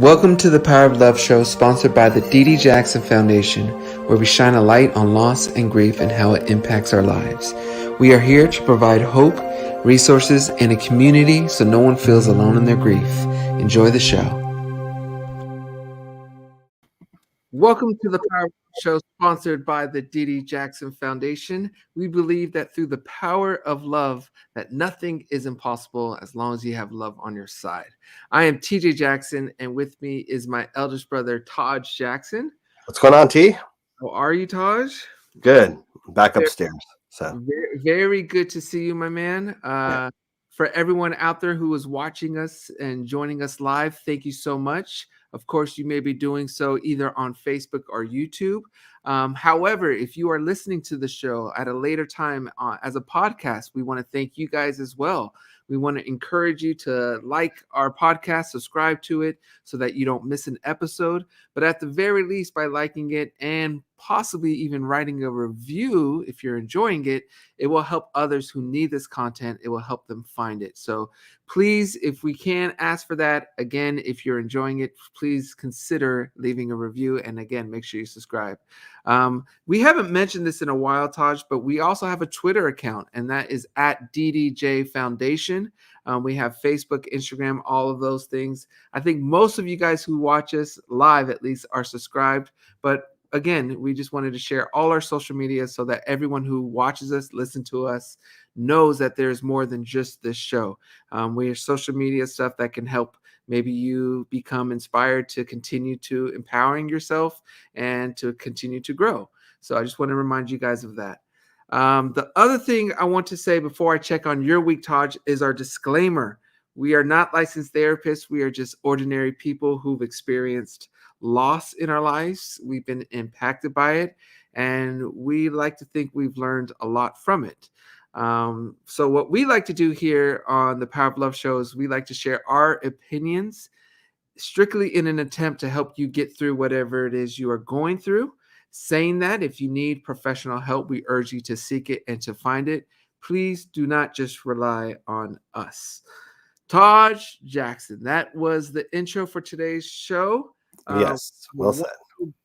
Welcome to the Power of Love show, sponsored by the D.D. Jackson Foundation, where we shine a light on loss and grief and how it impacts our lives. We are here to provide hope, resources, and a community so no one feels alone in their grief. Enjoy the show. Welcome to the Power of Love show, sponsored by the D.D. Jackson Foundation. We believe that through the power of love, that nothing is impossible as long as you have love on your side. I am TJ Jackson, and with me is my eldest brother, Taj Jackson. What's going on, T? How are you, Taj? Good. Back upstairs. So very good to see you, my man. For everyone out there who is watching us and joining us live, thank you so much. Of course, you may be doing so either on Facebook or YouTube. However, if you are listening to the show at a later time as a podcast, we want to thank you guys as well. We want to encourage you to like our podcast, subscribe to it so that you don't miss an episode. But at the very least, by liking it and possibly even writing a review, if you're enjoying it, it will help others who need this content. It will help them find it. So please, if we can ask for that, again, if you're enjoying it, please consider leaving a review. And again, make sure you subscribe. We haven't mentioned this in a while, Taj, but we also have a Twitter account, and that is at DDJ Foundation. We have Facebook, Instagram, all of those things. I think most of you guys who watch us live, at least, are subscribed. But again, we just wanted to share all our social media so that everyone who watches us, listen to us, knows that there's more than just this show. We have social media stuff that can help maybe you become inspired to continue to empowering yourself and to continue to grow. So I just want to remind you guys of that. The other thing I want to say before I check on your week, Taj, is our disclaimer. We are not licensed therapists. We are just ordinary people who've experienced loss in our lives. We've been impacted by it, and we like to think we've learned a lot from it. So what we like to do here on the Power of Love show is we like to share our opinions strictly in an attempt to help you get through whatever it is you are going through. Saying that, if you need professional help, we urge you to seek it and to find it. Please do not just rely on us. Taj Jackson, that was the intro for today's show. yes, well said.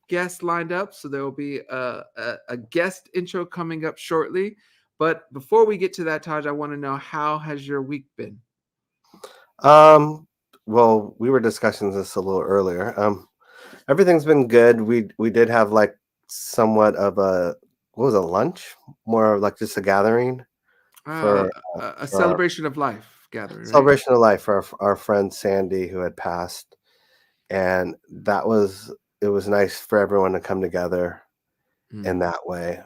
Guest lined up, so there will be a guest intro coming up shortly. But before we get to that, Taj, I want to know, how has your week been? Well, we were discussing this a little earlier. Everything's been good. We did have like somewhat of a lunch, more of like just a gathering for a celebration of life gathering. Celebration of life for our friend Sandy, who had passed, and it was nice for everyone to come together in that way.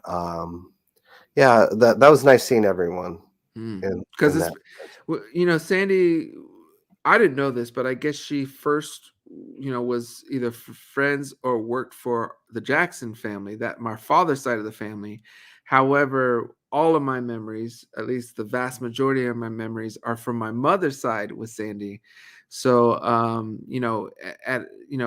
Yeah, that was nice seeing everyone. Because Sandy, I didn't know this, but I guess she first, was either friends or worked for the Jackson family, that my father's side of the family. However, all of my memories, at least the vast majority of my memories, are from my mother's side with Sandy. So,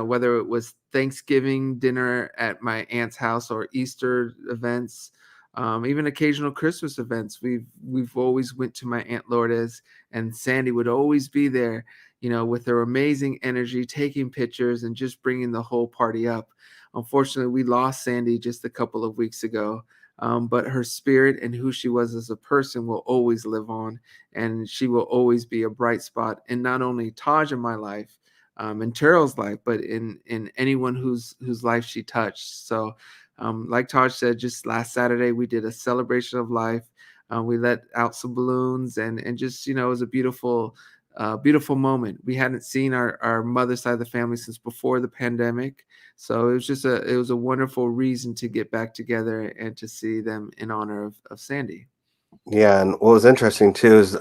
whether it was Thanksgiving dinner at my aunt's house or Easter events, even occasional Christmas events, we've always went to my Aunt Lourdes, and Sandy would always be there, with her amazing energy, taking pictures and just bringing the whole party up. Unfortunately, we lost Sandy just a couple of weeks ago, but her spirit and who she was as a person will always live on, and she will always be a bright spot in not only Taj in my life, and Terrell's life, but in anyone whose life she touched. So, like Taj said, just last Saturday, we did a celebration of life. We let out some balloons and just, it was a beautiful moment. We hadn't seen our mother's side of the family since before the pandemic. So it was a wonderful reason to get back together and to see them in honor of Sandy. Yeah. And what was interesting too is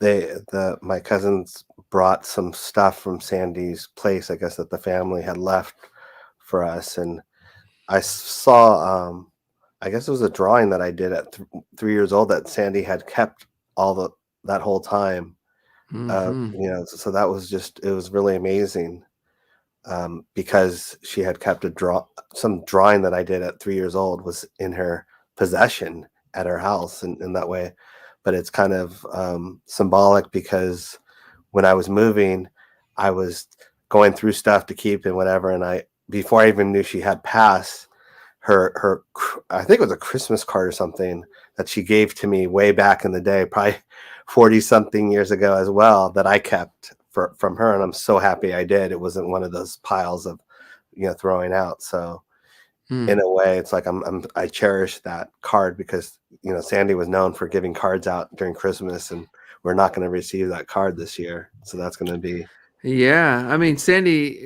my cousins brought some stuff from Sandy's place, I guess, that the family had left for us. And I saw, I guess it was a drawing that I did at 3 years old that Sandy had kept that whole time. So that was it was really amazing, because she had kept some drawing that I did at 3 years old was in her possession at her house in that way. But it's kind of symbolic, because when I was moving, I was going through stuff to keep and whatever. And before I even knew she had passed, her I think it was a Christmas card or something that she gave to me way back in the day, probably 40 something years ago as well, that I kept from her. And I'm so happy I did. It wasn't one of those piles of, throwing out. So in a way, it's like I cherish that card because, Sandy was known for giving cards out during Christmas, and we're not going to receive that card this year. So that's going to be. Yeah, I mean, Sandy,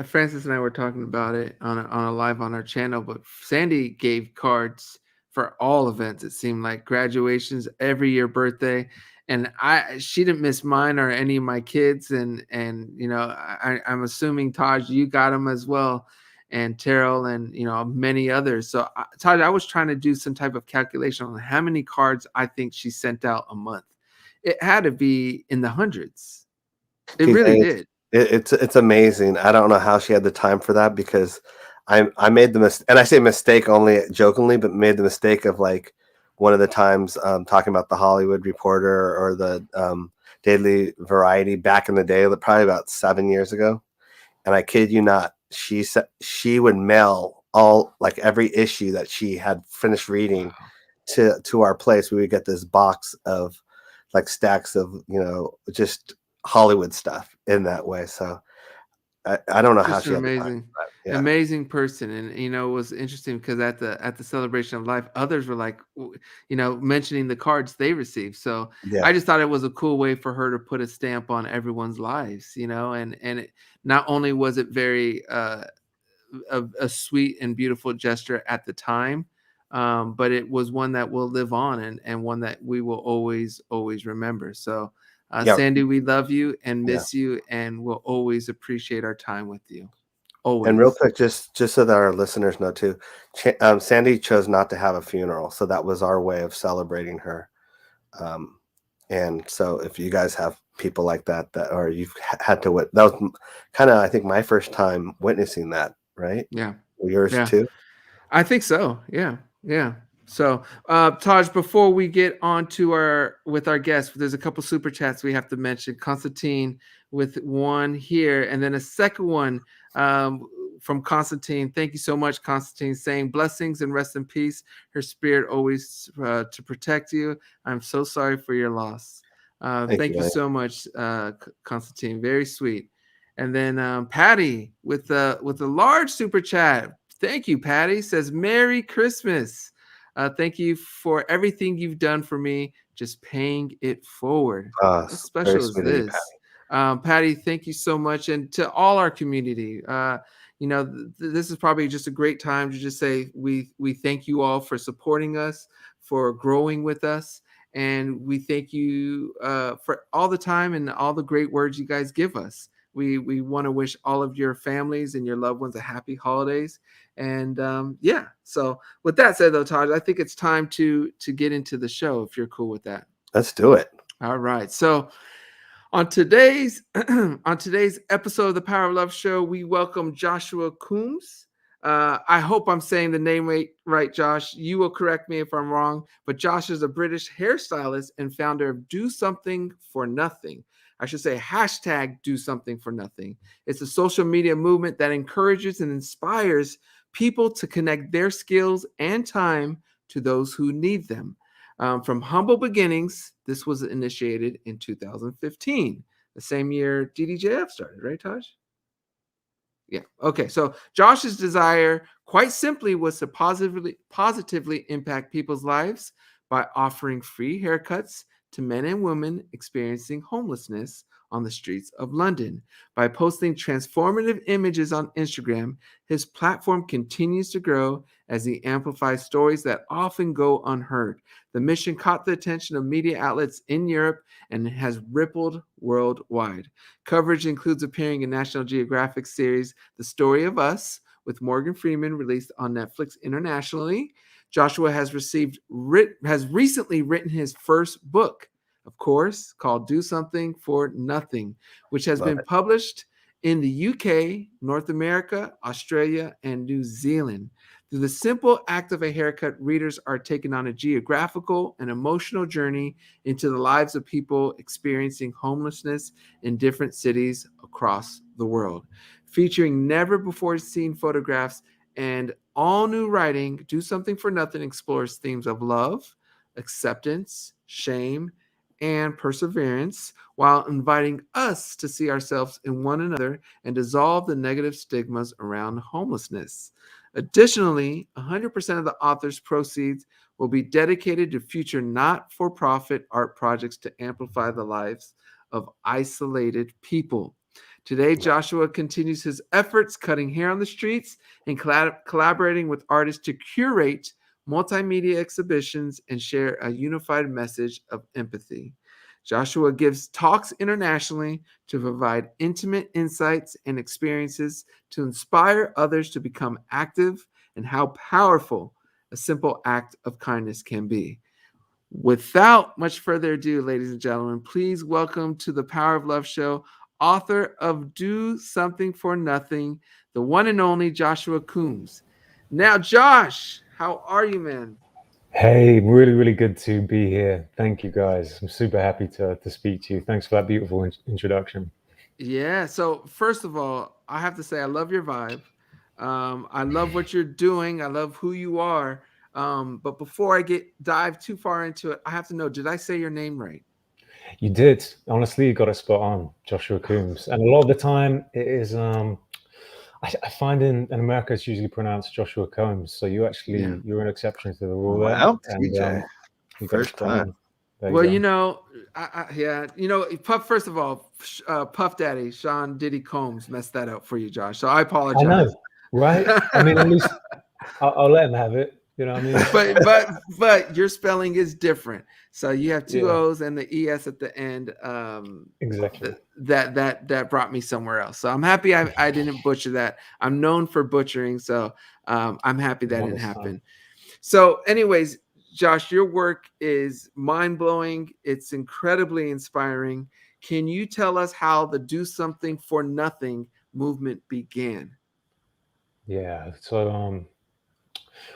Francis and I were talking about it on a live on our channel, but Sandy gave cards for all events. It seemed like graduations, every year, birthday, and she didn't miss mine or any of my kids, and I'm assuming Taj, you got them as well, and Terrell, and many others. So Taj, I was trying to do some type of calculation on how many cards I think she sent out a month. It had to be in the hundreds. It really did. It's amazing. I don't know how she had the time for that, because I made the mistake, and I say mistake only jokingly, but made the mistake of like one of the times talking about the Hollywood Reporter or the Daily Variety back in the day, probably about 7 years ago. And I kid you not, she said she would mail like every issue that she had finished reading to our place. We would get this box of like stacks of just Hollywood stuff in that way. So I don't know how she had amazing, amazing person. And it was interesting because at the celebration of life, others were like, mentioning the cards they received. So I just thought it was a cool way for her to put a stamp on everyone's lives, and it, not only was it very a sweet and beautiful gesture at the time, but it was one that will live on and one that we will always remember. So Sandy, we love you and miss you, and we'll always appreciate our time with you. Always. And real quick, just so that our listeners know too, Sandy chose not to have a funeral, so that was our way of celebrating her. And so if you guys have people like that or you've had to that was kind of, I think, my first time witnessing that, right? Yeah. Yours too? I think so. Yeah. So, Taj, before we get on to with our guests, there's a couple super chats we have to mention. Constantine with one here, and then a second one from Constantine. Thank you so much, Constantine, saying blessings and rest in peace. Her spirit always to protect you. I'm so sorry for your loss. Thank you so much, Constantine. Very sweet. And then Patty with a large super chat. Thank you, Patty. Says Merry Christmas. Thank you for everything you've done for me. Just paying it forward. How special is this? Patty, thank you so much. And to all our community, this is probably just a great time to just say we thank you all for supporting us, for growing with us. And we thank you for all the time and all the great words you guys give us. We want to wish all of your families and your loved ones a happy holidays. And so with that said, though, Taj, I think it's time to get into the show, if you're cool with that. Let's do it. All right. So on today's episode of the Power of Love show, we welcome Joshua Coombes. I hope I'm saying the name right, Josh. You will correct me if I'm wrong, but Josh is a British hairstylist and founder of DoSomethingForNothing. I should say #DoSomethingForNothing. It's a social media movement that encourages and inspires people to connect their skills and time to those who need them. From humble beginnings, this was initiated in 2015, the same year DDJF started, right, Taj? Yeah. Okay. So Josh's desire, quite simply, was to positively impact people's lives by offering free haircuts to men and women experiencing homelessness on the streets of London. By posting transformative images on Instagram, his platform continues to grow as he amplifies stories that often go unheard. The mission caught the attention of media outlets in Europe and has rippled worldwide. Coverage includes appearing in National Geographic series The Story of Us with Morgan Freeman, released on Netflix internationally. Joshua has recently written his first book, of course, called Do Something for Nothing, which has been published in the UK, North America, Australia, and New Zealand. Through the simple act of a haircut, readers are taken on a geographical and emotional journey into the lives of people experiencing homelessness in different cities across the world. Featuring never before seen photographs and all new writing, Do Something for Nothing explores themes of love, acceptance, shame, and perseverance, while inviting us to see ourselves in one another and dissolve the negative stigmas around homelessness. Additionally, 100% of the author's proceeds will be dedicated to future not-for-profit art projects to amplify the lives of isolated people. Today, Joshua continues his efforts cutting hair on the streets and collaborating with artists to curate multimedia exhibitions and share a unified message of empathy. Joshua gives talks internationally to provide intimate insights and experiences to inspire others to become active and how powerful a simple act of kindness can be. Without much further ado, ladies and gentlemen, please welcome to the Power of Love show, author of Do Something for Nothing, the one and only Joshua Coombs. Now, Josh, how are you, man? Hey, really, really good to be here. Thank you, guys. I'm super happy to speak to you. Thanks for that beautiful introduction. Yeah. So first of all, I have to say I love your vibe. I love what you're doing. I love who you are. But before I dive too far into it, I have to know: did I say your name right? You did. Honestly, you got it spot on, Joshua Coombs. And a lot of the time it is I find in America it's usually pronounced Joshua Combs. So Yeah. you're an exception to the rule there. Wow, And TJ. you got it First spot time. on. There Well, you go. Puff. First of all, Puff Daddy Sean Diddy Combs messed that up for you, Josh. So I I apologize. know, right? I mean, at least I'll let him have it. You know what I mean? but your spelling is different. So you have two Yeah, O's and the ES at the end. exactly. That brought me somewhere else. So I'm happy I didn't butcher that. I'm known for butchering, so I'm happy that Not didn't this time. happen. So, anyways, Josh, your work is mind blowing. It's incredibly inspiring. Can you tell us how the Do Something for Nothing movement began? Yeah. So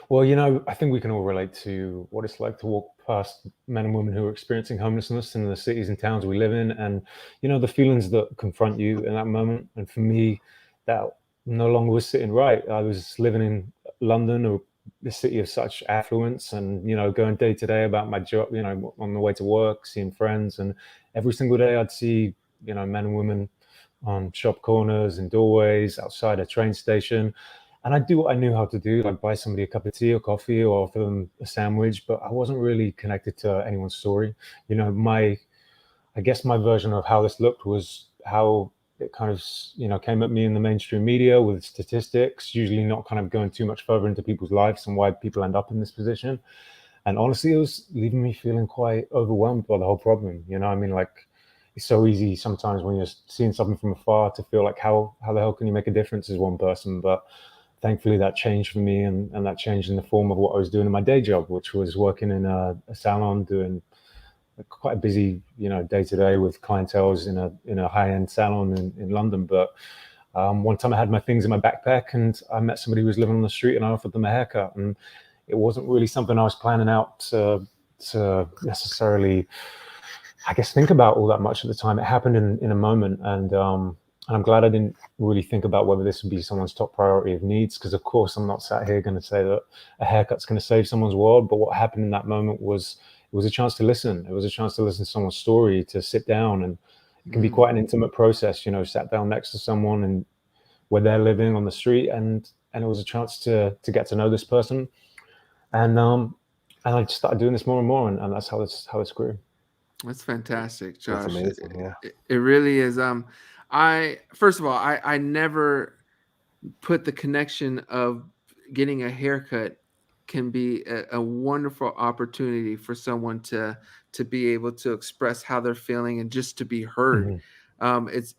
well, you know, I think we can all relate to what it's like to walk past men and women who are experiencing homelessness in the cities and towns we live in, and you know the feelings that confront you in that moment. And for me, that no longer was sitting right. I was living in London, or the city of such affluence, and you know, going day to day about my job. You know, on the way to work, seeing friends, and every single day I'd see men and women on shop corners and doorways outside a train station, and I'd do what I knew how to do, like buy somebody a cup of tea or coffee or offer them a sandwich, but I wasn't really connected to anyone's story. You know, I guess my version of how this looked was how it kind of, came at me in the mainstream media with statistics, usually not kind of going too much further into people's lives and why people end up in this position. And honestly, it was leaving me feeling quite overwhelmed by the whole problem. You know, I mean, like, it's so easy sometimes when you're seeing something from afar to feel like how the hell can you make a difference as one person? But thankfully that changed for me, and that changed in the form of what I was doing in my day job, which was working in a salon, doing quite a busy, day to day with clientels in a high end salon in London. But one time I had my things in my backpack and I met somebody who was living on the street and I offered them a haircut. And it wasn't really something I was planning out to necessarily, I guess, think about all that much at the time. It happened in a moment, and I'm glad I didn't really think about whether this would be someone's top priority of needs, because of course I'm not sat here going to say that a haircut's going to save someone's world. But what happened in that moment was it was a chance to listen. It was a chance to listen to someone's story, to sit down, and it can be quite an intimate process. Sat down next to someone and where they're living on the street, and it was a chance to get to know this person, and I just started doing this more and more, and that's how this grew. That's fantastic, That's Josh. amazing. Yeah. It really is. I first of all, I never put the connection of getting a haircut can be a wonderful opportunity for someone to be able to express how they're feeling and just to be heard. Hmm. It's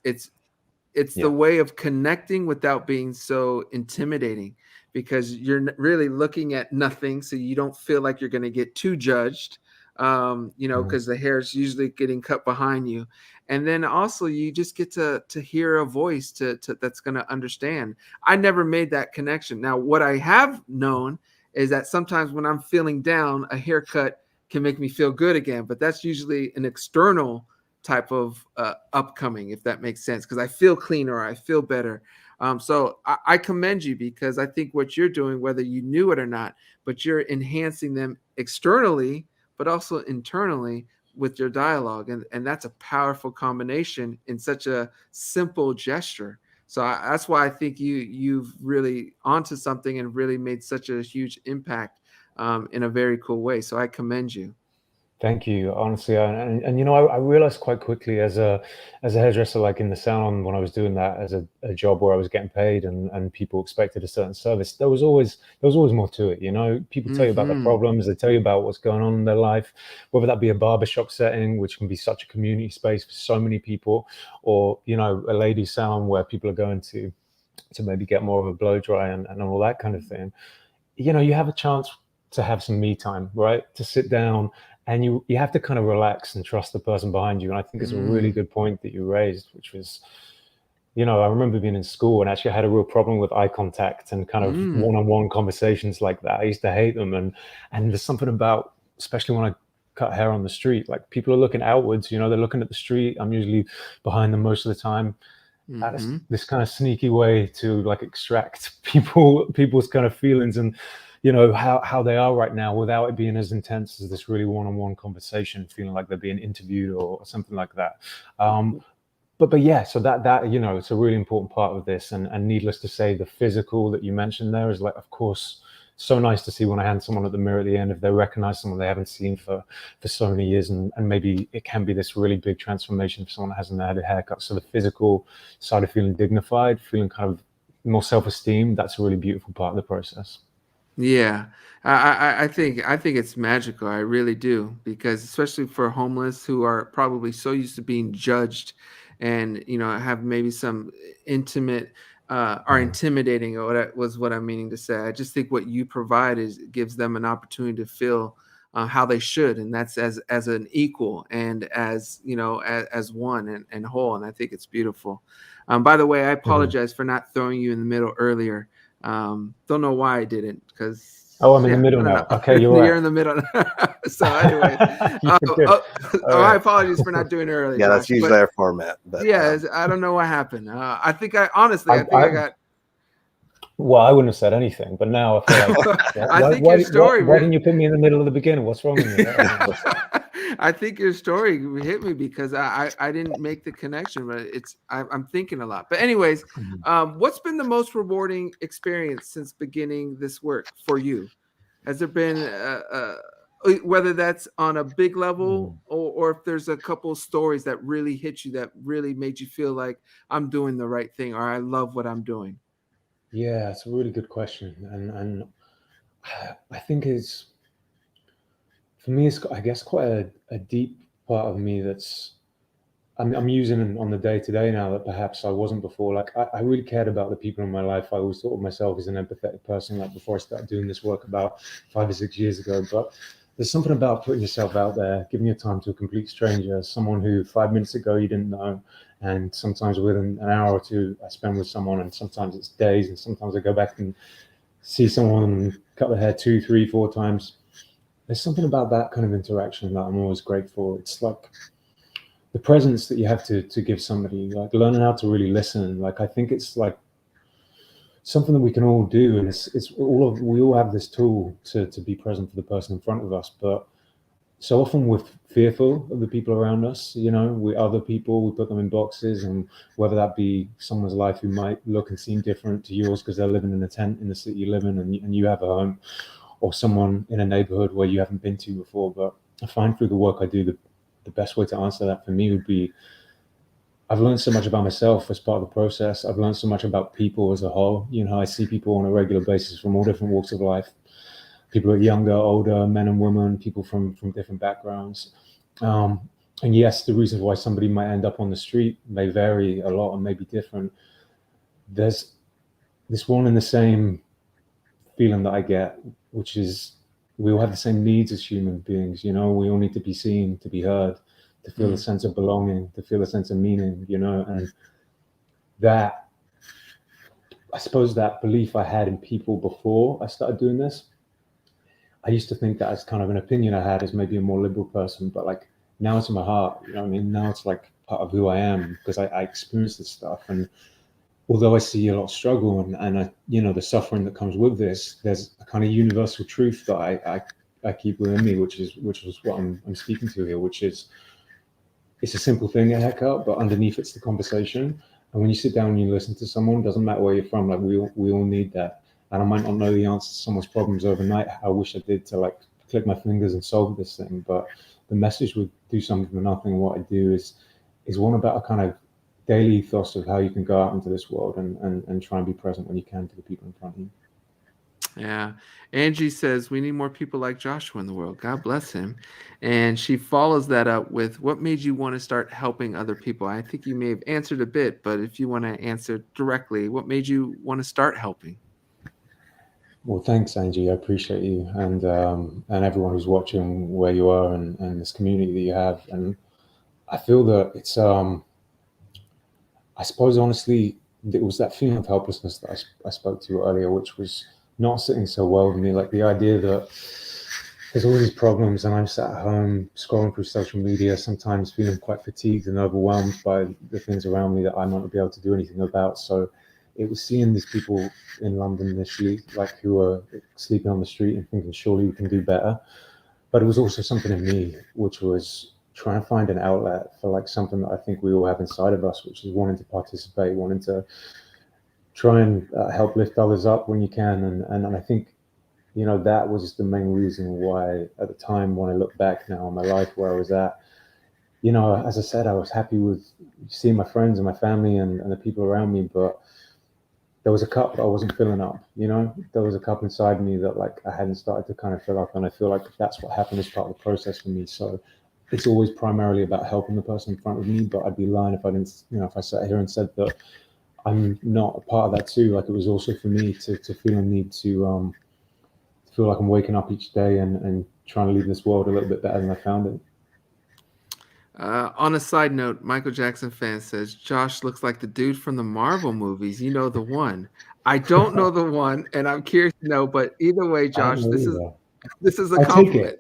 the Yeah. way of connecting without being so intimidating, because you're really looking at nothing, so you don't feel like you're going to get too judged, Mhm. because the hair is usually getting cut behind you. And then also you just get to hear a voice to that's going to understand. I never made that connection. Now, what I have known is that sometimes when I'm feeling down, a haircut can make me feel good again, but that's usually an external type of upcoming, if that makes sense, because I feel cleaner, I feel better. So I commend you, because I think what you're doing, whether you knew it or not, but you're enhancing them externally, but also internally with your dialogue. And that's a powerful combination in such a simple gesture. So that's why I think you've really onto something and really made such a huge impact in a very cool way. So I commend you. Thank you, honestly, and you know, I realized quite quickly as a hairdresser, like in the salon, when I was doing that as a job where I was getting paid and people expected a certain service, there was always more to it. You know, people tell you about their problems, they tell you about what's going on in their life, whether that be a barbershop setting, which can be such a community space for so many people, or you know, a ladies' salon where people are going to maybe get more of a blow dry and all that kind of thing. You know, you have a chance to have some me time, right? To sit down. And you have to kind of relax and trust the person behind you. And I think it's a really good point that you raised, which was, you know, I remember being in school and actually I had a real problem with eye contact and kind of one-on-one conversations like that. I used to hate them. And there's something about, especially when I cut hair on the street, like people are looking outwards, you know, they're looking at the street. I'm usually behind them most of the time. This kind of sneaky way to like extract people's kind of feelings and, you know, how they are right now without it being as intense as this really one-on-one conversation, feeling like they're being interviewed or something like that. But yeah, so that you know, it's a really important part of this. And needless to say, the physical that you mentioned there is like, of course, so nice to see when I hand someone at the mirror at the end, if they recognize someone they haven't seen for so many years, and maybe it can be this really big transformation for someone that hasn't had a haircut. So the physical side of feeling dignified, feeling kind of more self-esteem, that's a really beautiful part of the process. Yeah, I think it's magical. I really do, because especially for homeless who are probably so used to being judged, and you know, have maybe some intimate are intimidating, or that was what I'm meaning to say. I just think what you provide gives them an opportunity to feel how they should, and that's as an equal and as you know as one and whole. And I think it's beautiful. By the way, I apologize for not throwing you in the middle earlier. Don't know why I didn't, because I'm in the middle now. Okay, you're right. You're in the middle. So anyway, my apologies for not doing it earlier. Yeah, Josh, that's usually our format. But yeah, I don't know what happened. I think I got. Well, I wouldn't have said anything, but now I feel like I think your story. Why didn't you put me in the middle of the beginning? What's wrong with me? I think your story hit me because I didn't make the connection, but I'm thinking a lot. But anyways, what's been the most rewarding experience since beginning this work for you? Has there been whether that's on a big level or if there's a couple of stories that really hit you, that really made you feel like I'm doing the right thing, or I love what I'm doing? Yeah, it's a really good question, and I think it's, for me, it's, I guess, quite a deep part of me that's I'm using on the day-to-day now that perhaps I wasn't before. Like I really cared about the people in my life. I always thought of myself as an empathetic person, like before I started doing this work about 5 or 6 years ago. But there's something about putting yourself out there, giving your time to a complete stranger, someone who 5 minutes ago you didn't know, and sometimes within an hour or two I spend with someone, and sometimes it's days, and sometimes I go back and see someone and cut their hair 2, 3, 4 times. There's something about that kind of interaction that I'm always grateful. It's like the presence that you have to give somebody, like learning how to really listen. Like I think it's like something that we can all do, and we all have this tool to be present for the person in front of us. But so often we're fearful of the people around us. You know, we other people, we put them in boxes, and whether that be someone's life who might look and seem different to yours because they're living in a tent in the city you live in, and you have a home, or someone in a neighborhood where you haven't been to before. But I find through the work I do, the best way to answer that for me would be, I've learned so much about myself as part of the process. I've learned so much about people as a whole. You know, I see people on a regular basis from all different walks of life. People are younger, older, men and women, people from different backgrounds. And yes, the reasons why somebody might end up on the street may vary a lot and may be different. There's this one and the same feeling that I get, which is we all have the same needs as human beings. You know, we all need to be seen, to be heard, to feel a sense of belonging, to feel a sense of meaning, you know. And that, I suppose that belief I had in people before I started doing this, I used to think that as kind of an opinion I had as maybe a more liberal person, but like now it's in my heart, you know what I mean? Now it's like part of who I am, because I experienced this stuff. And although I see a lot of struggle and I, you know, the suffering that comes with this, there's a kind of universal truth that I keep within me, which is what I'm speaking to here, which is, it's a simple thing, a haircut, but underneath it's the conversation. And when you sit down and you listen to someone, doesn't matter where you're from, like we all need that. And I might not know the answer to someone's problems overnight. I wish I did, to like click my fingers and solve this thing. But the message with Do Something for Nothing, what I do is one about a kind of daily ethos of how you can go out into this world and try and be present when you can to the people in front of you. Yeah. Angie says we need more people like Joshua in the world. God bless him. And she follows that up with, what made you want to start helping other people? I think you may have answered a bit, but if you want to answer directly, what made you want to start helping? Well, thanks, Angie. I appreciate you, and everyone who's watching, where you are, and this community that you have. And I feel that it's I suppose honestly, it was that feeling of helplessness that I spoke to earlier, which was not sitting so well with me. Like the idea that there's all these problems, and I'm sat at home scrolling through social media, sometimes feeling quite fatigued and overwhelmed by the things around me that I might not be able to do anything about. So it was seeing these people in London initially, like who are sleeping on the street and thinking, surely we can do better. But it was also something in me, which was trying to find an outlet for like something that I think we all have inside of us, which is wanting to participate, wanting to try and help lift others up when you can. And I think, you know, that was the main reason why at the time, when I look back now on my life, where I was at, you know, as I said, I was happy with seeing my friends and my family and the people around me, but there was a cup that I wasn't filling up, you know. There was a cup inside me that like I hadn't started to kind of fill up, and I feel like that's what happened as part of the process for me. So it's always primarily about helping the person in front of me, but I'd be lying if I didn't, you know, if I sat here and said that I'm not a part of that too. Like it was also for me to feel a need to feel like I'm waking up each day and trying to leave this world a little bit better than I found it. On a side note, Michael Jackson fan says, Josh looks like the dude from the Marvel movies. You know the one. I don't know the one, and I'm curious to know, but either way, Josh, this is a compliment.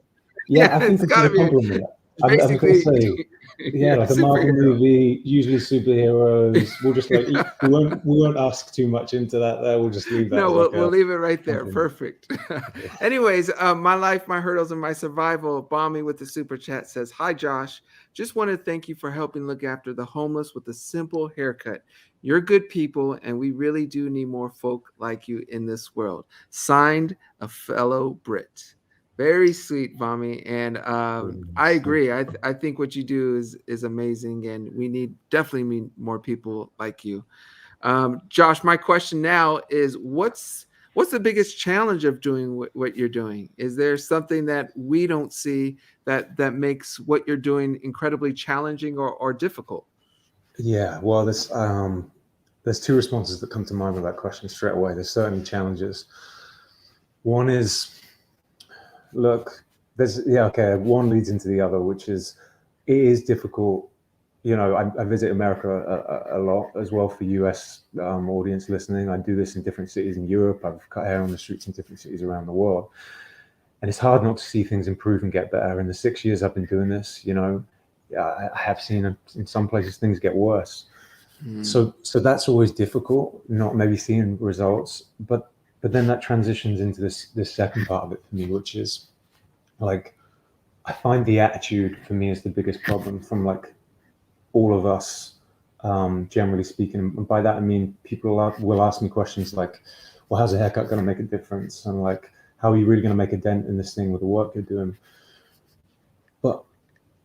Yeah, I think it's a compliment. I'm going to say, yeah, like a Marvel movie, usually superheroes. We'll just like, we won't ask too much into that there. We'll just leave that. No, we'll leave it right there. Perfect. Anyways, my life, my hurdles, and my survival. Bommy with the super chat says, hi, Josh. Just want to thank you for helping look after the homeless with a simple haircut. You're good people, and we really do need more folk like you in this world. Signed, a fellow Brit. Very sweet, Vami, and I agree. I think what you do is amazing, and we definitely need more people like you. Josh, my question now is, what's the biggest challenge of doing what you're doing? Is there something that we don't see that makes what you're doing incredibly challenging or difficult? Yeah, well, there's two responses that come to mind with that question straight away. There's certainly challenges. One is, look, one leads into the other, which is, it is difficult. You know, I visit America a lot as well for US audience listening. I do this in different cities in Europe. I've cut hair on the streets in different cities around the world. And it's hard not to see things improve and get better. In the 6 years I've been doing this, you know, I have seen in some places things get worse. So that's always difficult, not maybe seeing results. But then that transitions into this second part of it for me, which is like, I find the attitude for me is the biggest problem from like all of us, generally speaking. And by that I mean people will ask me questions like, well, how's a haircut going to make a difference? And like, how are you really going to make a dent in this thing with the work you're doing? But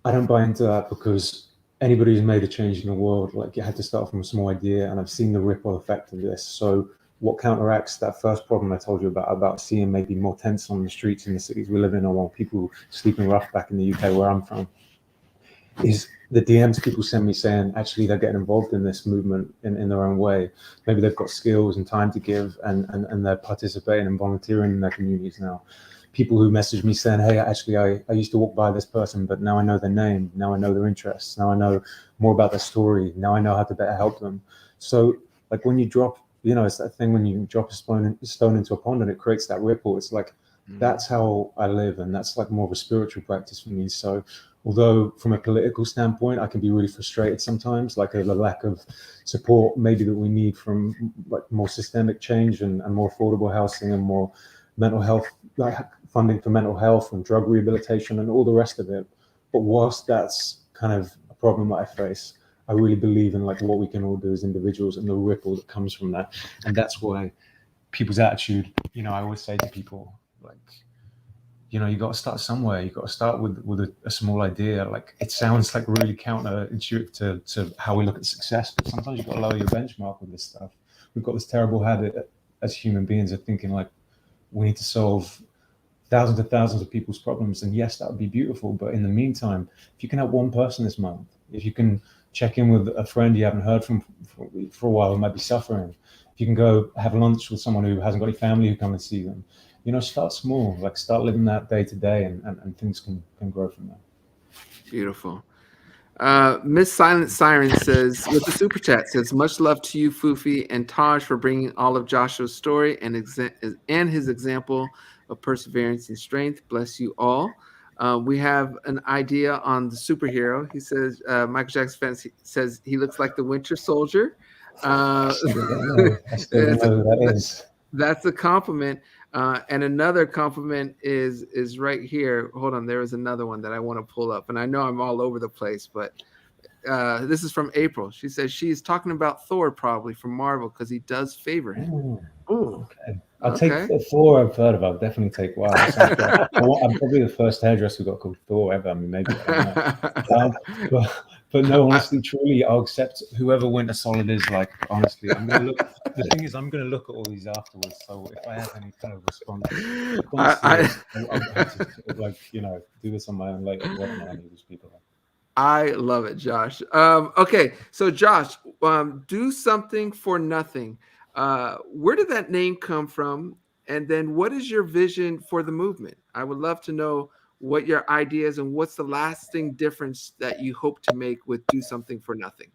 I don't buy into that, because anybody who's made a change in the world, like, you had to start from a small idea, and I've seen the ripple effect of this. So what counteracts that first problem I told you about seeing maybe more tents on the streets in the cities we live in, or more people sleeping rough back in the UK where I'm from, is the DMs people send me saying, actually, they're getting involved in this movement in their own way. Maybe they've got skills and time to give, and they're participating and volunteering in their communities now. people who message me saying, hey, actually, I used to walk by this person, but now I know their name. Now I know their interests. Now I know more about their story. Now I know how to better help them. So like when you drop, you know, it's that thing when you drop a stone into a pond and it creates that ripple. It's like, that's how I live. And that's like more of a spiritual practice for me. So although from a political standpoint, I can be really frustrated sometimes, like the lack of support maybe that we need from like more systemic change and more affordable housing and more mental health, like funding for mental health and drug rehabilitation and all the rest of it. But whilst that's kind of a problem that I face, I really believe in like what we can all do as individuals and the ripple that comes from that. And that's why people's attitude, you know, I always say to people, like, you know, you got to start somewhere. You got to start with a small idea. Like it sounds like really counterintuitive to how we look at success, but sometimes you've got to lower your benchmark with this stuff. We've got this terrible habit as human beings of thinking like we need to solve thousands and thousands of people's problems. And yes, that would be beautiful. But in the meantime, if you can help one person this month, if you can check in with a friend you haven't heard from for a while who might be suffering, if you can go have lunch with someone who hasn't got any family who come and see them, you know, start small, like start living that day to day, and things can grow from there. Beautiful. Miss Silent Siren says, with the super chat, says, much love to you, Fufi and Taj, for bringing all of Joshua's story and his example of perseverance and strength. Bless you all. We have an idea on the superhero. He says, Michael Jackson fans says he looks like the Winter Soldier. I still don't know who that is. That's a compliment. And another compliment is right here. Hold on, there is another one that I want to pull up, and I know I'm all over the place, but this is from April. She says she's talking about Thor probably from Marvel because he does favor him. Okay. I'll take Thor. I've heard of. I'll definitely take one. I'm probably the first hairdresser who got called Thor ever. I mean, maybe. But no, honestly, truly, I'll accept whoever Winter Solid is. Like, honestly, I'm gonna look. The thing is, I'm gonna look at all these afterwards. So if I have any kind of response I'll have to, like, you know, do this on my own later. What am I any of these people? I love it, Josh. Okay, so Josh, do something for nothing. Where did that name come from? And then what is your vision for the movement? I would love to know what your ideas and what's the lasting difference that you hope to make with Do Something for Nothing.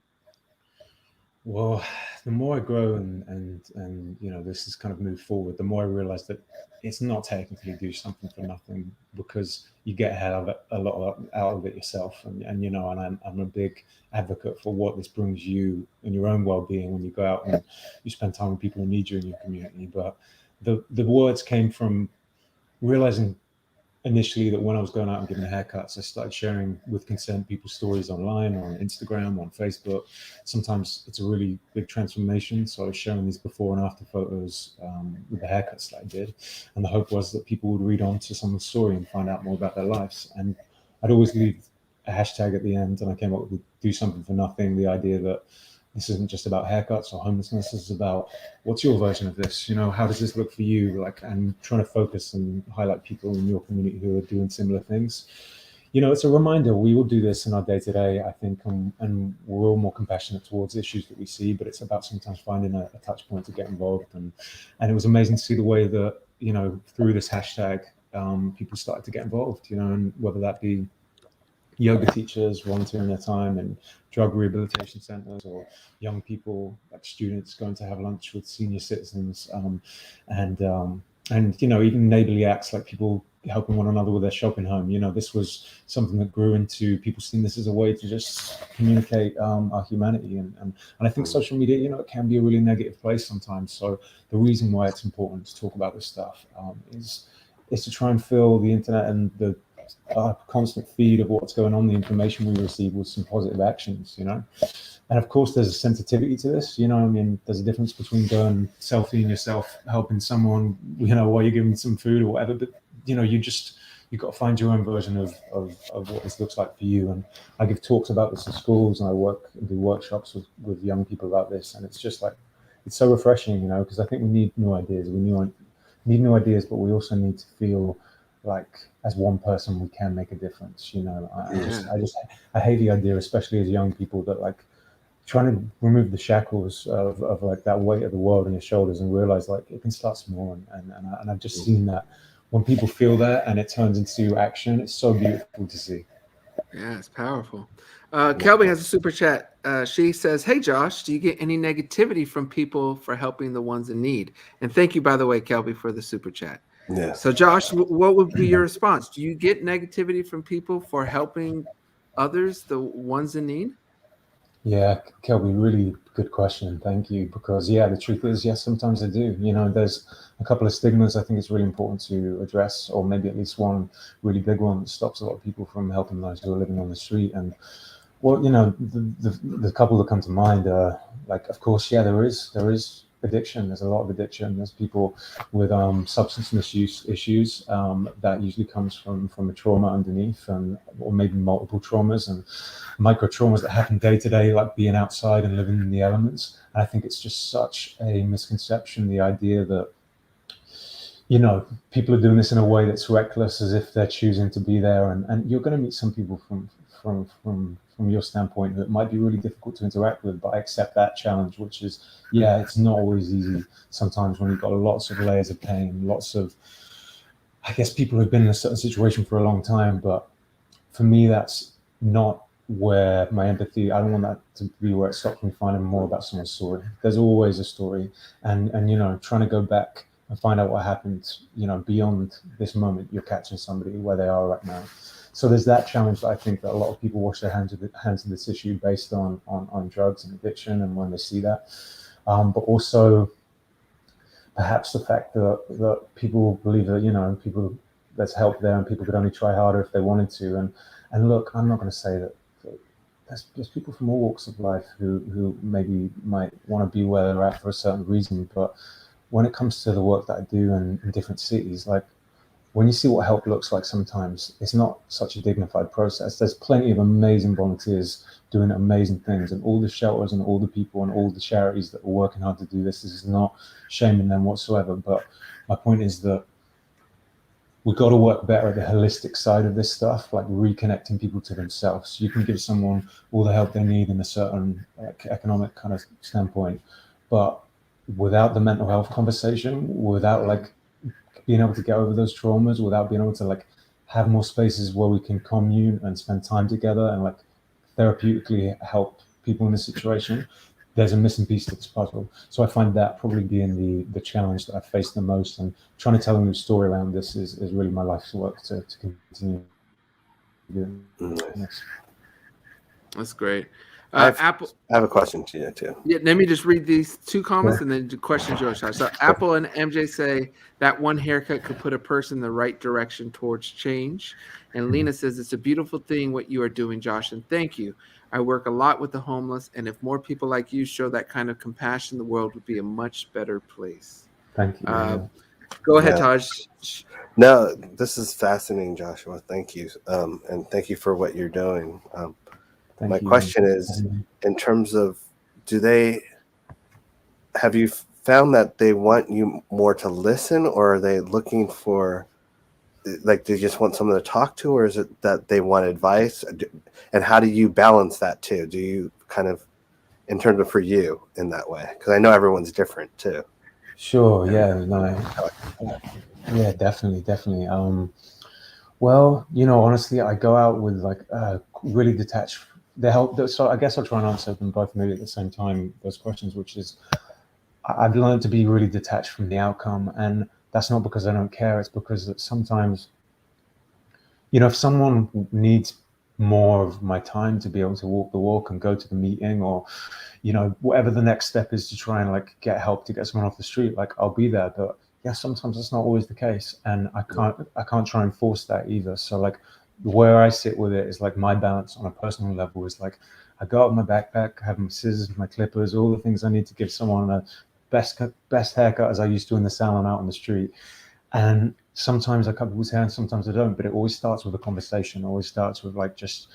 Well, the more I grow and you know, this has kind of moved forward, the more I realize that it's not technically do something for nothing, because you get a lot out of it yourself. And you know, and I'm a big advocate for what this brings you in your own well-being when you go out and you spend time with people who need you in your community. But the words came from realizing initially that when I was going out and giving haircuts, I started sharing with concerned people's stories online, on Instagram, on Facebook. Sometimes it's a really big transformation. So I was sharing these before and after photos with the haircuts that I did. And the hope was that people would read on to someone's story and find out more about their lives. And I'd always leave a hashtag at the end, and I came up with Do Something for Nothing, the idea that this isn't just about haircuts or homelessness. This is about what's your version of this? You know, how does this look for you? Like, and trying to focus and highlight people in your community who are doing similar things. You know, it's a reminder. We all do this in our day to day, I think, and we're all more compassionate towards issues that we see. But it's about sometimes finding a touch point to get involved. And it was amazing to see the way that, you know, through this hashtag, people started to get involved. You know, and whether that be yoga teachers volunteering their time in drug rehabilitation centers, or young people like students going to have lunch with senior citizens, and you know, even neighborly acts like people helping one another with their shopping home. You know, this was something that grew into people seeing this as a way to just communicate our humanity, and I think social media, you know, it can be a really negative place sometimes. So the reason why it's important to talk about this stuff is to try and fill the internet and the constant feed of what's going on, the information we receive, with some positive actions, you know. And of course there's a sensitivity to this, you know. I mean, there's a difference between going selfieing yourself, helping someone, you know, while you're giving some food or whatever, but you know, you've got to find your own version of what this looks like for you. And I give talks about this in schools, and I do workshops with young people about this, and it's just like, it's so refreshing, you know, because I think we need new ideas. We need new ideas, but we also need to feel like as one person we can make a difference, you know. I hate the idea, especially as young people, that like trying to remove the shackles of like that weight of the world on your shoulders and realize like it can start small, and I've just seen that when people feel that and it turns into action, it's so beautiful to see. Yeah, it's powerful. Kelby has a super chat. She says, "Hey Josh, do you get any negativity from people for helping the ones in need?" And thank you, by the way, Kelby, for the super chat. Yes. So, Josh, what would be your response? Do you get negativity from people for helping others, the ones in need? Yeah, Kelby, really good question. Thank you. Because yeah, the truth is, yes, sometimes I do. You know, there's a couple of stigmas I think it's really important to address, or maybe at least one really big one that stops a lot of people from helping those who are living on the street. And well, you know, the couple that come to mind are like, of course, yeah, there is addiction. There's a lot of addiction. There's people with substance misuse issues that usually comes from a trauma underneath, and or maybe multiple traumas and micro traumas that happen day to day, like being outside and living in the elements. And I think it's just such a misconception, the idea that, you know, people are doing this in a way that's reckless, as if they're choosing to be there. And you're going to meet some people from your standpoint that might be really difficult to interact with, but I accept that challenge, which is, yeah, it's not always easy sometimes when you've got lots of layers of pain, lots of, I guess, people who've been in a certain situation for a long time. But for me, that's not where my empathy, I don't want that to be where it stops me finding more about someone's story. There's always a story, and you know, trying to go back and find out what happened, you know, beyond this moment you're catching somebody where they are right now. So there's that challenge that I think that a lot of people wash their hands of this issue based on drugs and addiction, and when they see that, but also perhaps the fact that people believe that, you know, people, there's help there and people could only try harder if they wanted to. And look, I'm not going to say that there's people from all walks of life who maybe might want to be where they're at for a certain reason, but when it comes to the work that I do in different cities, like, when you see what help looks like, sometimes it's not such a dignified process. There's plenty of amazing volunteers doing amazing things, and all the shelters and all the people and all the charities that are working hard to do this. This is not shaming them whatsoever. But my point is that we've got to work better at the holistic side of this stuff, like reconnecting people to themselves. You can give someone all the help they need in a certain economic kind of standpoint, but without the mental health conversation, without like being able to get over those traumas, without being able to like have more spaces where we can commune and spend time together and like therapeutically help people in this situation, there's a missing piece to this puzzle. So I find that probably being the challenge that I face the most, and trying to tell a new story around this is really my life's work to continue doing this. That's great. I Apple. have a question to you too. Yeah, let me just read these two comments and then the questions yours. So Apple and MJ say that one haircut could put a person in the right direction towards change. And Lena says it's a beautiful thing what you are doing, Josh, and thank you. I work a lot with the homeless, and if more people like you show that kind of compassion, the world would be a much better place. Thank you. Go ahead, Taj. No, this is fascinating, Joshua. Thank you. And thank you for what you're doing. My question is, in terms of, have you found that they want you more to listen, or are they looking for, like, do you just want someone to talk to, or is it that they want advice? And how do you balance that too? Do you kind of, in terms of for you in that way? Because I know everyone's different too. Sure. Yeah. No. Yeah. Definitely. Well, you know, honestly, I go out with like really detached. So I guess I'll try and answer them both maybe at the same time, those questions, which is, I've learned to be really detached from the outcome. And that's not because I don't care. It's because that sometimes, you know, if someone needs more of my time to be able to walk the walk and go to the meeting, or, you know, whatever the next step is to try and like get help to get someone off the street, like, I'll be there. But yeah, sometimes that's not always the case. And I can't try and force that either. So like, where I sit with it is like, my balance on a personal level is like, I go out with my backpack, have my scissors, my clippers, all the things I need to give someone a best haircut as I used to in the salon out on the street. And sometimes I cut people's hair and sometimes I don't, but it always starts with a conversation. It always starts with like just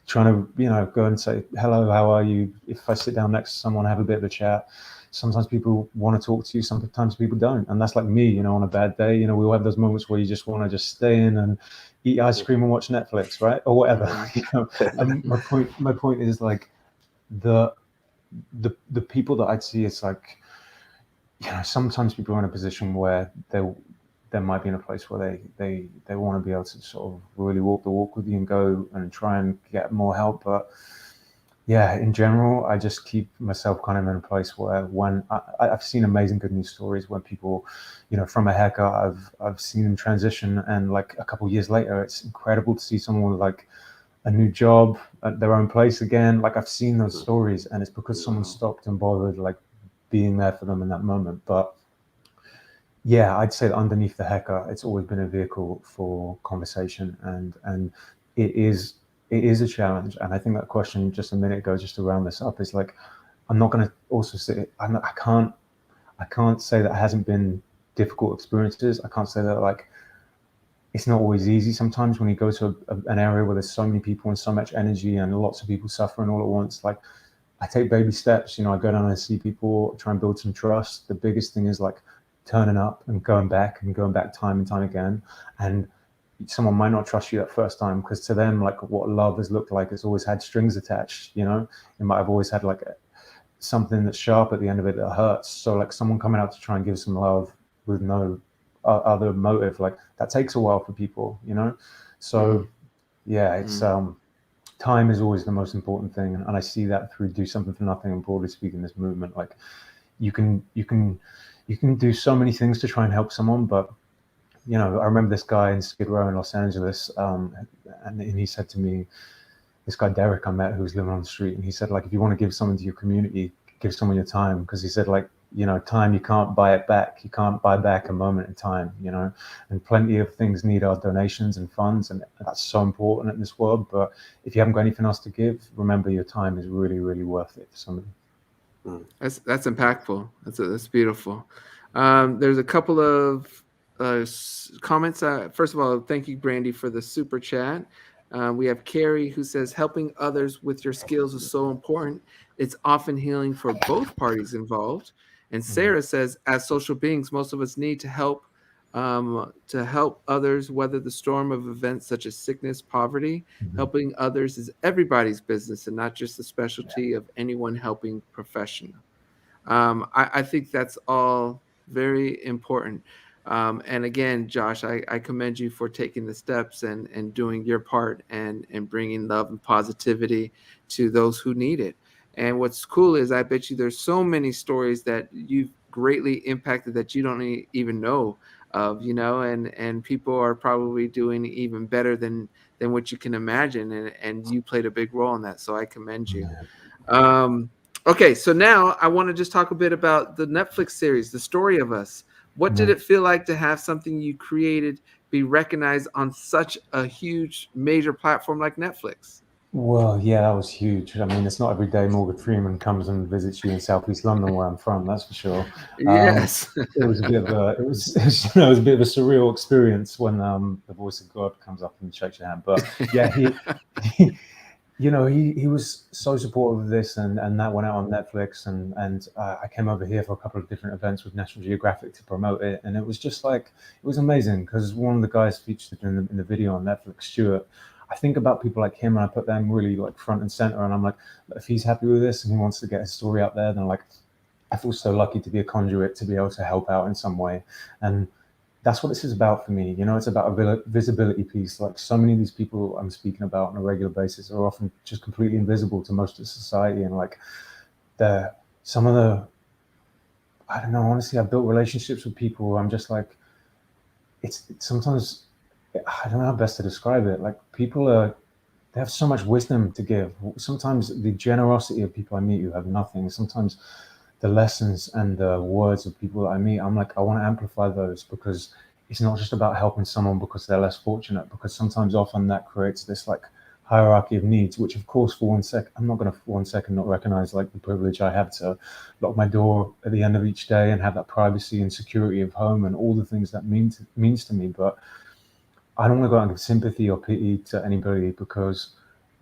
trying to, you know, go and say, hello, how are you? If I sit down next to someone, have a bit of a chat. Sometimes people want to talk to you, sometimes people don't. And that's like me, you know, on a bad day, you know, we all have those moments where you just want to just stay in and eat ice cream and watch Netflix, right? Or whatever. You know? And my point is like, the people that I'd see, it's like, you know, sometimes people are in a position where they might be in a place where they want to be able to sort of really walk the walk with you and go and try and get more help. But yeah, in general, I just keep myself kind of in a place where when I've seen amazing good news stories when people, from a haircut, I've seen them transition, and like a couple of years later, it's incredible to see someone with like a new job at their own place again. Like I've seen those stories, and it's because someone stopped and bothered like being there for them in that moment. But yeah, I'd say that underneath the haircut, it's always been a vehicle for conversation, and it is a challenge. And I think that question just a minute ago, just to round this up, is like, I'm not going to also say I can't say that it hasn't been difficult experiences. I can't say that like it's not always easy. Sometimes when you go to an area where there's so many people and so much energy and lots of people suffering all at once, like I take baby steps. I go down and see people, try and build some trust. The biggest thing is like turning up and going back time and time again. And someone might not trust you that first time because to them, like what love has looked like, it's always had strings attached. It might have always had like something that's sharp at the end of it that hurts. So like someone coming out to try and give some love with no other motive, like that takes a while for people, so yeah, it's time is always the most important thing, and I see that through Do Something for Nothing and broadly speaking this movement. Like you can do so many things to try and help someone, but I remember this guy in Skid Row in Los Angeles, and he said to me, this guy Derek I met who was living on the street, and he said, like, if you want to give something to your community, give someone your time, because he said, like, time, you can't buy it back. You can't buy back a moment in time, and plenty of things need our donations and funds, and that's so important in this world. But if you haven't got anything else to give, remember your time is really, really worth it for somebody. That's impactful. That's beautiful. There's a couple of comments. First of all, thank you, Brandy, for the super chat. We have Carrie who says, helping others with your skills is so important. It's often healing for both parties involved. And Sarah says, as social beings, most of us need to help others weather the storm of events such as sickness, poverty. Helping others is everybody's business and not just the specialty of anyone helping professional. I think that's all very important. And again, Josh, I commend you for taking the steps and doing your part and bringing love and positivity to those who need it. And what's cool is I bet you there's so many stories that you've greatly impacted that you don't even know of, and people are probably doing even better than what you can imagine. And you played a big role in that. So I commend you. Okay, so now I want to just talk a bit about the Netflix series, The Story of Us. What did it feel like to have something you created be recognized on such a huge, major platform like Netflix? Well, yeah, that was huge. I mean, it's not every day Morgan Freeman comes and visits you in Southeast London, where I'm from. That's for sure. Yes, it was a bit of a surreal experience when the voice of God comes up and shakes your hand. But yeah, he was so supportive of this, and that went out on Netflix, and I came over here for a couple of different events with National Geographic to promote it, and it was just like, it was amazing because one of the guys featured in the video on Netflix, Stuart, I think about people like him and I put them really like front and center, and I'm like, if he's happy with this and he wants to get his story out there, then like I feel so lucky to be a conduit to be able to help out in some way. And that's what this is about for me. It's about a visibility piece. Like so many of these people I'm speaking about on a regular basis are often just completely invisible to most of society. And like I don't know, honestly, I've built relationships with people where I'm just like, it's sometimes, I don't know how best to describe it. Like people they have so much wisdom to give. Sometimes the generosity of people I meet who have nothing, sometimes the lessons and the words of people that I meet, I'm like, I want to amplify those, because it's not just about helping someone because they're less fortunate, because sometimes often that creates this like hierarchy of needs, which of course I'm not going to for 1 second not recognize like the privilege I have to lock my door at the end of each day and have that privacy and security of home and all the things that means to me. But I don't want to go out and give sympathy or pity to anybody, because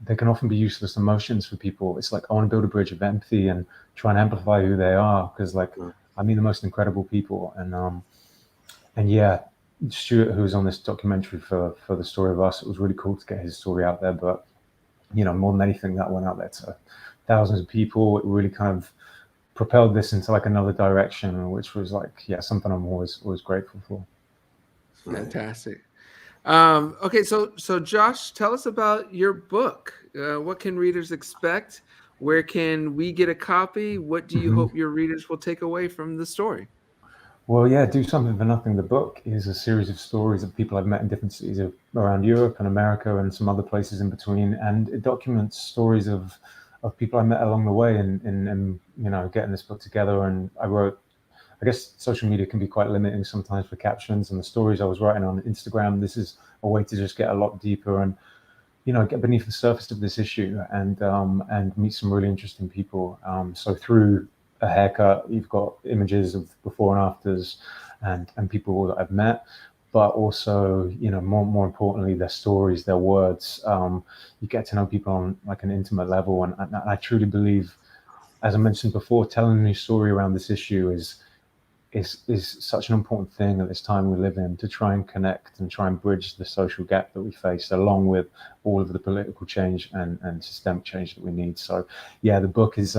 they can often be useless emotions for people. It's like, I want to build a bridge of empathy and try and amplify who they are, because like I meet the most incredible people. And yeah, Stuart, who was on this documentary for The Story of Us, it was really cool to get his story out there. But more than anything, that went out there to thousands of people. It really kind of propelled this into like another direction, which was like, yeah, something I'm always grateful for. Fantastic. Okay, so Josh, tell us about your book. What can readers expect? Where can we get a copy? What do you Mhm. hope your readers will take away from the story? Well, yeah, Do Something for Nothing. The book is a series of stories of people I've met in different cities around Europe and America and some other places in between. And it documents stories of people I met along the way in getting this book together. And I guess social media can be quite limiting sometimes for captions and the stories I was writing on Instagram. This is a way to just get a lot deeper and, get beneath the surface of this issue and meet some really interesting people. So through a haircut, you've got images of before and afters and people that I've met, but also, more importantly, their stories, their words. You get to know people on like an intimate level. And I truly believe, as I mentioned before, telling a new story around this issue is such an important thing at this time we live in, to try and connect and try and bridge the social gap that we face, along with all of the political change and systemic change that we need. So yeah, the book is,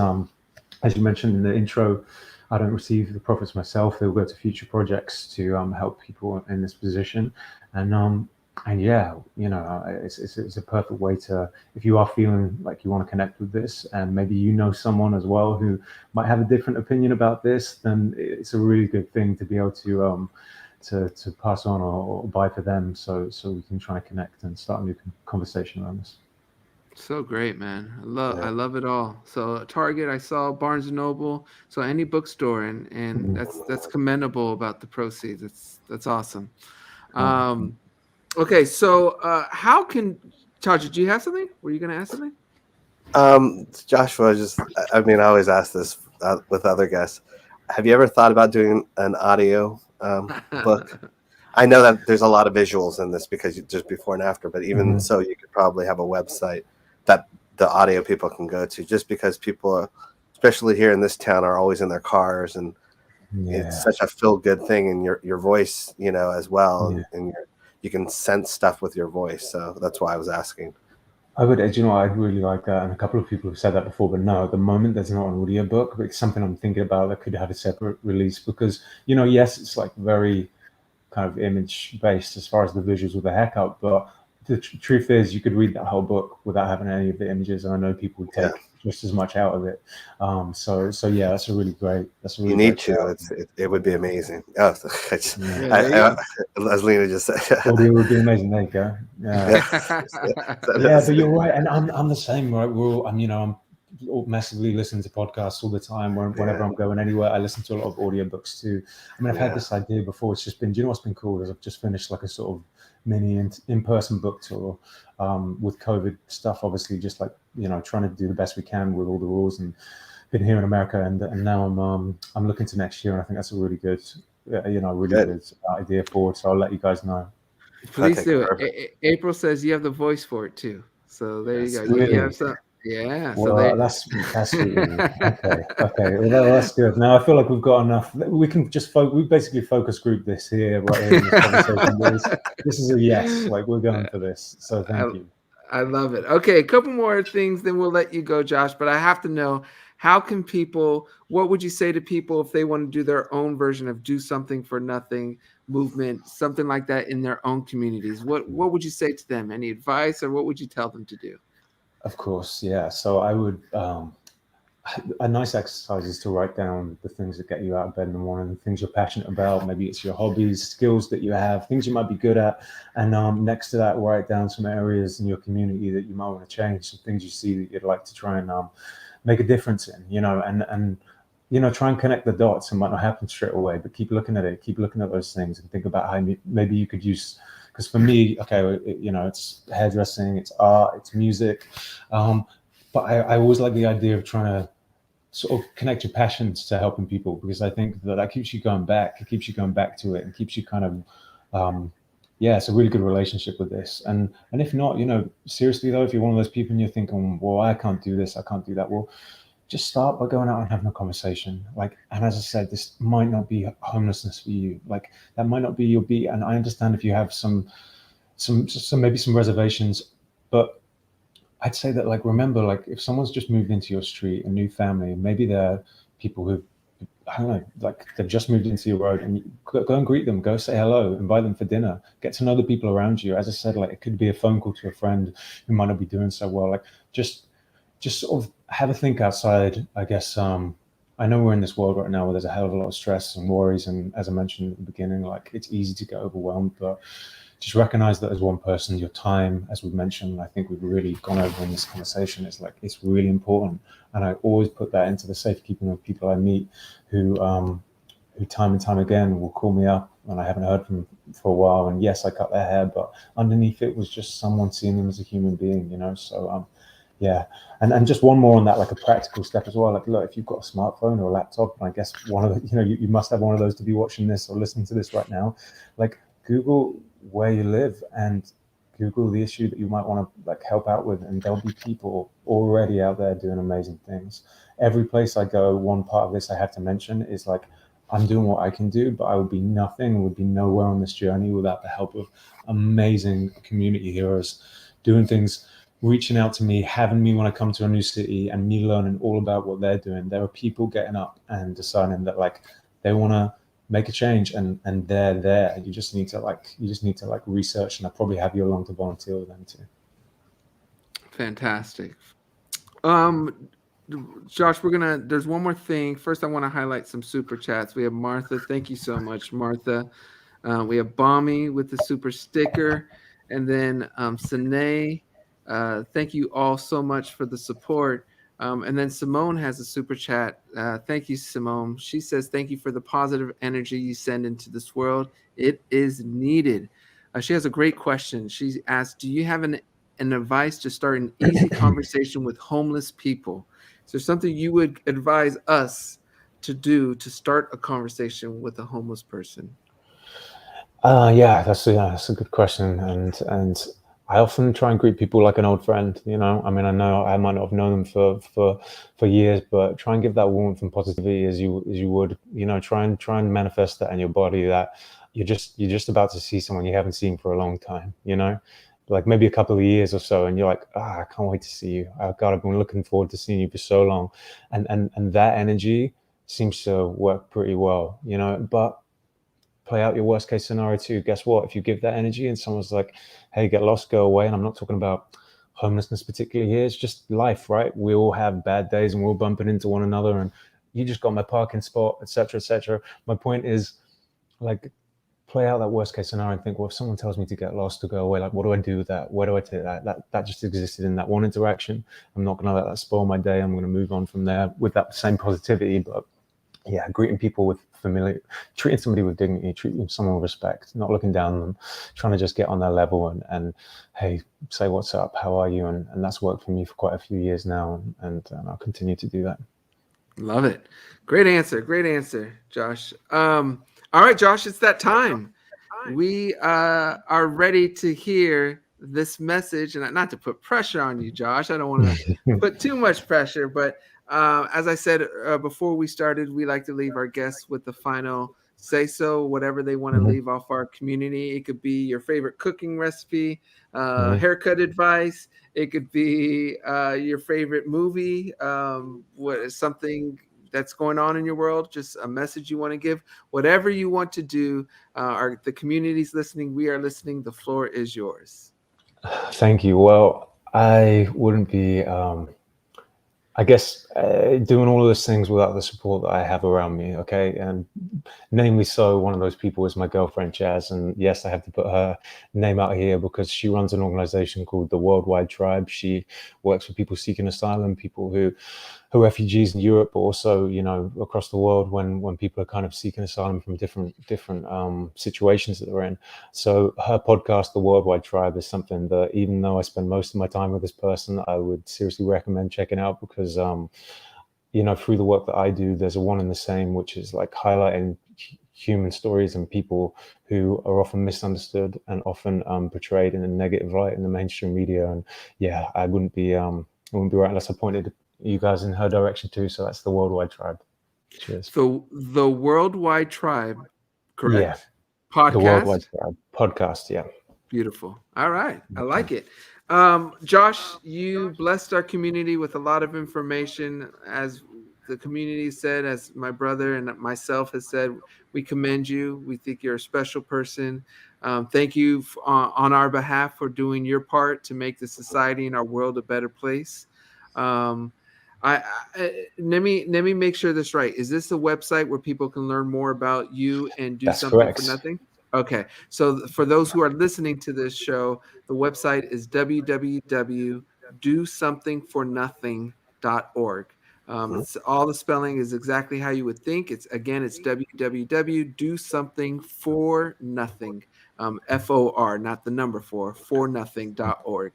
as you mentioned in the intro, I don't receive the profits myself. They'll go to future projects to help people in this position. And yeah, it's a perfect way to, if you are feeling like you want to connect with this, and maybe someone as well who might have a different opinion about this, then it's a really good thing to be able to pass on or buy for them, so we can try and connect and start a new conversation around this. So great, man. I love it all. So Target, I saw Barnes and Noble, so any bookstore, and that's commendable about the proceeds. That's awesome. Okay, so how can Taja, do you have something? Were you going to ask something? Joshua, I mean, I always ask this with other guests. Have you ever thought about doing an audio book? I know that there's a lot of visuals in this because just before and after, but even so, you could probably have a website that the audio people can go to, just because people, especially here in this town, are always in their cars, and it's such a feel good thing, and your voice, as well, and you can sense stuff with your voice. So that's why I was asking. I would, I'd really like that. And a couple of people have said that before, but no, at the moment there's not an audio book, but it's something I'm thinking about that could have a separate release, because, yes, it's like very kind of image based as far as the visuals with the haircut, but the truth is you could read that whole book without having any of the images, and I know people would take just as much out of it. So yeah, that's a really great. You need to. It would be amazing. Oh, as Lena just said, audio would be amazing. There you go. Yeah, but you're right, and I'm the same. Right, I'm massively listening to podcasts all the time. Whenever I'm going anywhere, I listen to a lot of audiobooks too. I mean, I've had this idea before. It's just been, do you know what's been cool is I've just finished like a sort of mini in-person book tour with COVID stuff, obviously, just like, trying to do the best we can with all the rules, and been here in America, and now I'm looking to next year, and I think that's a really good, good idea forward. So I'll let you guys know. Please do it. April says you have the voice for it too. So there you go. Really? You have some. Yeah. Well, that's sweet. Okay. Well, that's good. Now I feel like we've got enough. We can just we basically focus group this here, right here in this conversation. This is a yes. Like, we're going for this. So thank you. I love it. Okay, a couple more things, then we'll let you go, Josh. But I have to know, what would you say to people if they want to do their own version of Do Something for Nothing movement, something like that in their own communities? What would you say to them? Any advice, or what would you tell them to do? Of course, yeah. So I would, a nice exercise is to write down the things that get you out of bed in the morning, the things you're passionate about. Maybe it's your hobbies, skills that you have, things you might be good at. And next to that, write down some areas in your community that you might want to change, some things you see that you'd like to try and make a difference in, and try and connect the dots. It might not happen straight away, but keep looking at it, keep looking at those things, and think about how maybe you could use. Because for me, it's hairdressing, it's art, it's music, but I always like the idea of trying to sort of connect your passions to helping people, because I think that keeps you going back. It keeps you going back to it, and keeps you kind of, it's a really good relationship with this. And if not, seriously though, if you're one of those people and you're thinking, well, I can't do this, I can't do that, well, just start by going out and having a conversation. And as I said, this might not be homelessness for you. Like, that might not be your beat. And I understand if you have some maybe some reservations, but I'd say that, remember, if someone's just moved into your street, a new family, maybe they're people who've I don't know, like they've just moved into your road, and you go and greet them, go say hello, invite them for dinner, get to know the people around you. As I said, like it could be a phone call to a friend who might not be doing so well. Like just sort of have a think outside, I guess. I know we're in this world right now where there's a hell of a lot of stress and worries, and as I mentioned at the beginning, like it's easy to get overwhelmed, but just recognize that as one person, your time, as we've mentioned, I think we've really gone over in this conversation, it's like it's really important. And I always put that into the safekeeping of people I meet who time and time again will call me up and I haven't heard from them for a while. And yes, I cut their hair, but underneath it was just someone seeing them as a human being, you know? So, yeah. And just one more on that, like a practical step as well. Like, look, if you've got a smartphone or a laptop, and I guess one of the, you must have one of those to be watching this or listening to this right now, like Google where you live and Google the issue that you might want to like help out with, and there'll be people already out there doing amazing things. Every place I go, one part of this I have to mention is like I'm doing what I can do, but I would be nothing, would be nowhere on this journey without the help of amazing community heroes doing things, reaching out to me, having me when I come to a new city, and me learning all about what they're doing. There are people getting up and deciding that like they want to make a change, and they're there. You just need to like research, and I probably have you along to volunteer with them too. Fantastic. Josh, there's one more thing. First, I want to highlight some super chats. We have Martha. Thank you so much, Martha. We have Bommy with the super sticker. And then Sine, thank you all so much for the support. And then Simone has a super chat. Thank you, Simone. She says, thank you for the positive energy you send into this world. It is needed. She has a great question. She asked, do you have an advice to start an easy conversation with homeless people? Is there something you would advise us to do to start a conversation with a homeless person? Yeah, that's a good question, and I often try and greet people like an old friend. You know, I mean, I know I might not have known them for years, but try and give that warmth and positivity as you would. You know, try and manifest that in your body, that you're just about to see someone you haven't seen for a long time. You know, like maybe a couple of years or so, and you're like, I can't wait to see you. Oh God, I've been looking forward to seeing you for so long, and that energy seems to work pretty well. You know, but play out your worst case scenario too. Guess what? If you give that energy and someone's like, hey, get lost, go away. And I'm not talking about homelessness particularly here. It's just life, right? We all have bad days and we're all bumping into one another, and you just got my parking spot, etc., etc. My point is, like, play out that worst case scenario and think, well, if someone tells me to get lost, to go away, like, what do I do with that? Where do I take that? That just existed in that one interaction. I'm not going to let that spoil my day. I'm going to move on from there with that same positivity. But yeah, greeting people with treating somebody with dignity, treating someone with respect, not looking down on them, trying to just get on their level and hey, say what's up, how are you? And that's worked for me for quite a few years now, and I'll continue to do that. Love it. Great answer, Josh. All right, Josh, it's that time. We are ready to hear this message, and not to put pressure on you, Josh. I don't want to put too much pressure, but as I said before we started, we like to leave our guests with the final say so, whatever they want to leave off our community. It could be your favorite cooking recipe, haircut advice. It could be your favorite movie, what is something that's going on in your world, just a message you want to give, whatever you want to do. The community's listening. We are listening. The floor is yours. Thank you. Well, I wouldn't be, I guess, doing all of those things without the support that I have around me. Okay. And namely, so one of those people is my girlfriend, Jazz. And yes, I have to put her name out here because she runs an organization called the Worldwide Tribe. She works with people seeking asylum, people who are refugees in Europe, but also, you know, across the world when people are kind of seeking asylum from different situations that they're in. So her podcast, The Worldwide Tribe, is something that, even though I spend most of my time with this person, I would seriously recommend checking out because, you know, through the work that I do, there's a one and the same, which is like highlighting human stories and people who are often misunderstood and often portrayed in a negative light in the mainstream media. And yeah, I wouldn't be right unless I pointed you guys in her direction too. So that's the Worldwide Tribe. Cheers. So the Worldwide Tribe, correct? Yeah. Podcast? The Worldwide Tribe podcast. Yeah. Beautiful. All right. I like it. Josh, you blessed our community with a lot of information. As the community said, as my brother and myself has said, we commend you. We think you're a special person. Thank you on our behalf for doing your part to make the society and our world a better place. Let me make sure this right. Is this a website where people can learn more about you and do That's something correct. for nothing? Okay. So for those who are listening to this show, the website is www.DoSomethingForNothing.org. All the spelling is exactly how you would think. It's www.DoSomethingForNothing. FOR, not the number for nothing.org.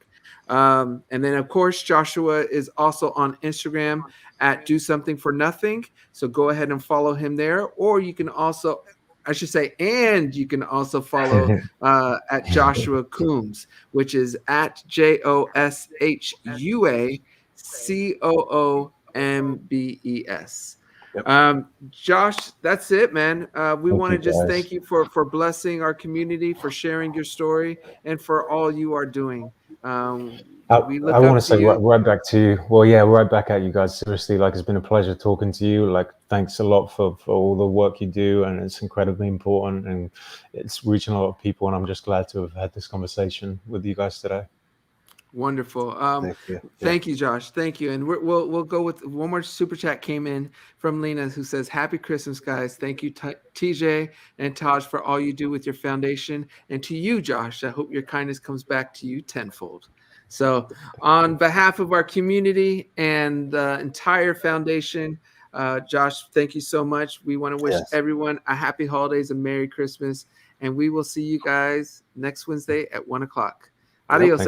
And then, of course, Joshua is also on Instagram at Do Something for Nothing. So go ahead and follow him there. Or you can also, I should say, and you can also follow at Joshua Coombs, which is at JOSHUACOOMBES. Yep. Josh, that's it, man. We want to you, just guys. thank you for blessing our community, for sharing your story, and for all you are doing. We look I want up to say you. right back to you. Well, yeah, right back at you guys. Seriously, like, it's been a pleasure talking to you. Like, thanks a lot for all the work you do, and it's incredibly important, and it's reaching a lot of people. And I'm just glad to have had this conversation with you guys today. Wonderful. Thank you. Thank you, Josh. Thank you. And we'll go with one more super chat came in from Lena, who says, "Happy Christmas, guys. Thank you, TJ and Taj, for all you do with your foundation. And to you, Josh, I hope your kindness comes back to you tenfold." So on behalf of our community and the entire foundation, Josh, thank you so much. We want to wish everyone a happy holidays and Merry Christmas. And we will see you guys next Wednesday at 1:00. Adios.